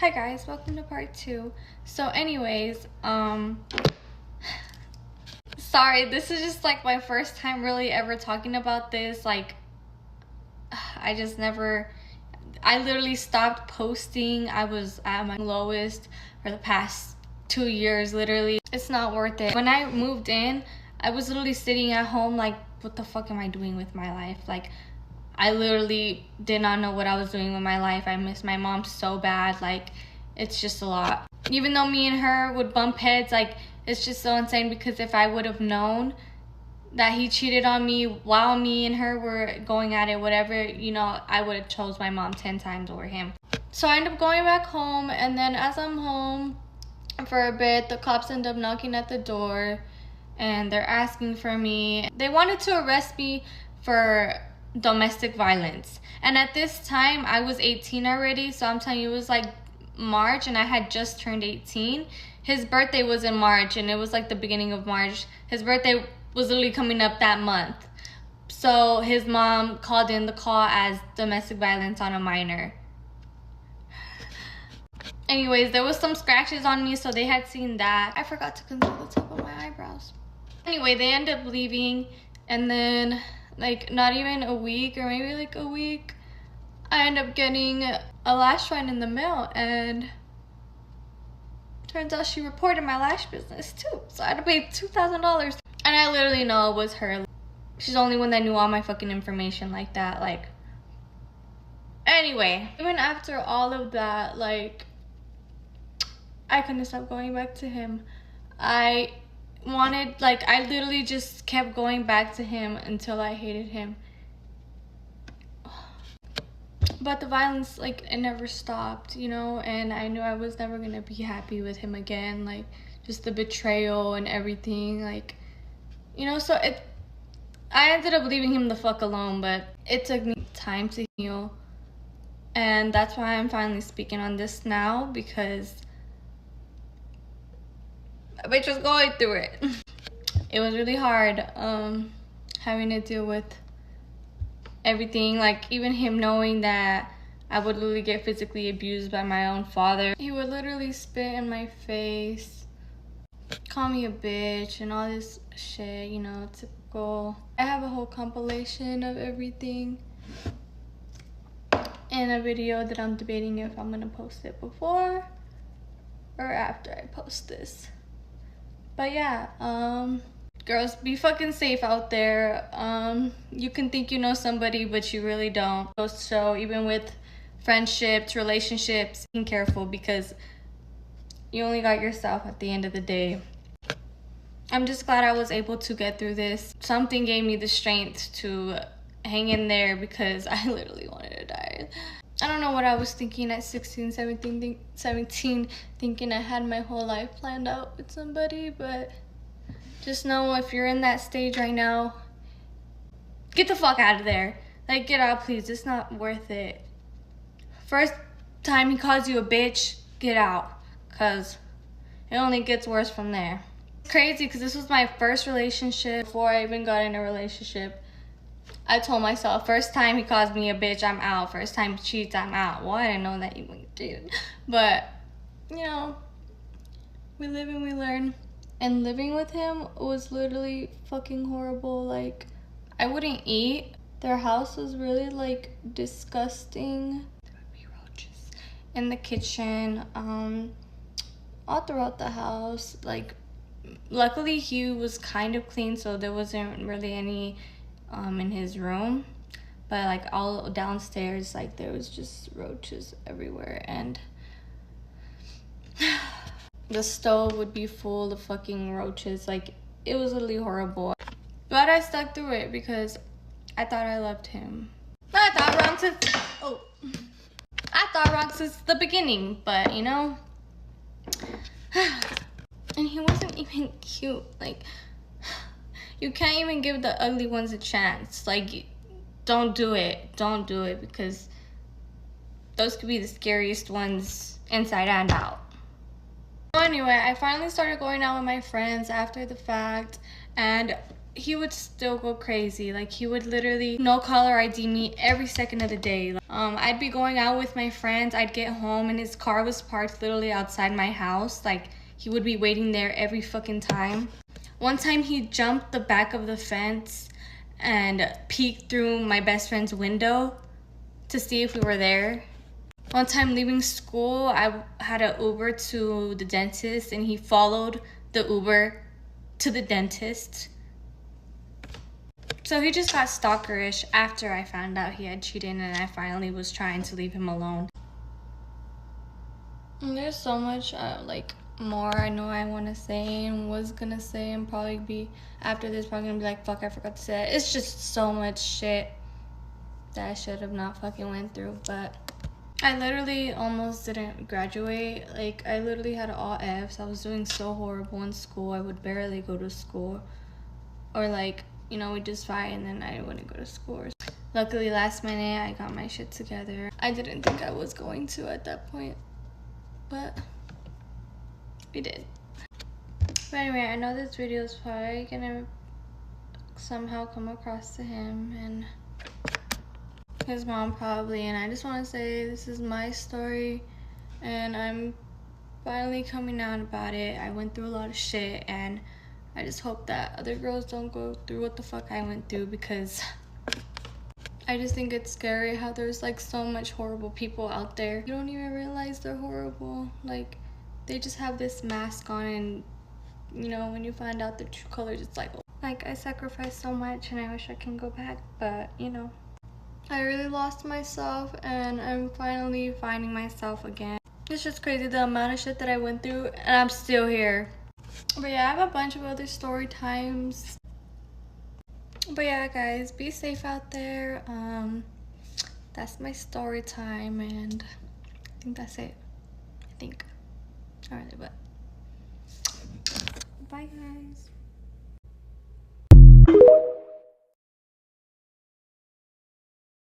Hi guys, welcome to part 2. So anyways, sorry, this is just like my first time really ever talking about this. Like, I literally stopped posting. I was at my lowest for the past 2 years, literally. It's not worth it. When I moved in, I was literally sitting at home like, what the fuck am I doing with my life? Like, I literally did not know what I was doing with my life. I miss my mom so bad. Like, it's just a lot. Even though me and her would bump heads, like, it's just so insane because if I would have known that he cheated on me while me and her were going at it, whatever, you know, I would have chose my mom 10 times over him. So I ended up going back home, and then as I'm home for a bit, the cops end up knocking at the door and they're asking for me. They wanted to arrest me for domestic violence, and at this time I was 18 already, so I'm telling you, it was like March and I had just turned 18. His birthday was in March and it was like the beginning of March. His birthday was literally coming up that month, so his mom called in the call as domestic violence on a minor. Anyways, there was some scratches on me, so they had seen that. I forgot to conceal the top of my eyebrows. Anyway, they ended up leaving, and then like not even a week, or maybe like a week, I ended up getting a lash line in the mail, and turns out she reported my lash business too. So I had to pay $2,000, and I literally know it was her. She's the only one that knew all my fucking information like that. Like, anyway, even after all of that, like, I couldn't stop going back to him. I literally just kept going back to him until I hated him. But the violence, like, it never stopped, you know, and I knew I was never gonna be happy with him again. Like, just the betrayal and everything, like, you know. So I ended up leaving him the fuck alone, but it took me time to heal, and that's why I'm finally speaking on this now, because a bitch was going through it. It was really hard having to deal with everything, like even him knowing that I would literally get physically abused by my own father. He would literally spit in my face, call me a bitch and all this shit, you know, typical. I have a whole compilation of everything in a video that I'm debating if I'm gonna post it before or after I post this. But yeah, girls, be fucking safe out there. You can think you know somebody, but you really don't. So even with friendships, relationships, be careful, because you only got yourself at the end of the day. I'm just glad I was able to get through this. Something gave me the strength to hang in there, because I literally wanted to die. I don't know what I was thinking at 16, 17, thinking I had my whole life planned out with somebody, but just know if you're in that stage right now, get the fuck out of there. Like, get out, please. It's not worth it. First time he calls you a bitch, get out, because it only gets worse from there. It's crazy, because this was my first relationship. Before I even got in a relationship, I told myself, first time he calls me a bitch, I'm out. First time he cheats, I'm out. Well, I didn't know that you did. But, you know, we live and we learn. And living with him was literally fucking horrible. Like, I wouldn't eat. Their house was really, like, disgusting. There would be roaches in the kitchen, all throughout the house. Like, luckily he was kind of clean, so there wasn't really any in his room, but like all downstairs, like there was just roaches everywhere, and the stove would be full of fucking roaches. Like, it was literally horrible, but I stuck through it because I thought I loved him. I thought wrong since the beginning, but you know, and he wasn't even cute. Like, you can't even give the ugly ones a chance. Like, don't do it. Don't do it, because those could be the scariest ones inside and out. So anyway, I finally started going out with my friends after the fact, and he would still go crazy. Like, he would literally no caller ID me every second of the day. I'd be going out with my friends. I'd get home and his car was parked literally outside my house. Like, he would be waiting there every fucking time. One time he jumped the back of the fence and peeked through my best friend's window to see if we were there. One time leaving school, I had an Uber to the dentist and he followed the Uber to the dentist. So he just got stalkerish after I found out he had cheated and I finally was trying to leave him alone. And there's so much more I know I want to say and was gonna say, and probably be after this probably gonna be like, fuck, I forgot to say that. It's just so much shit that I should have not fucking went through. But I literally almost didn't graduate. Like, I literally had all F's. I was doing so horrible in school. I would barely go to school, or like, you know, we'd just fight and then I wouldn't go to school. Luckily last minute I got my shit together. I didn't think I was going to at that point, but we did. But anyway, I know this video is probably gonna somehow come across to him and his mom probably, and I just want to say this is my story and I'm finally coming out about it. I went through a lot of shit and I just hope that other girls don't go through what the fuck I went through, because I just think it's scary how there's like so much horrible people out there. You don't even realize they're horrible. Like, they just have this mask on, and you know, when you find out their true colors, it's like I sacrificed so much and I wish I can go back, but you know, I really lost myself and I'm finally finding myself again. It's just crazy the amount of shit that I went through and I'm still here. But yeah, I have a bunch of other story times. But yeah, guys, be safe out there. That's my story time, and I think that's it. I think. Alright, but bye, guys.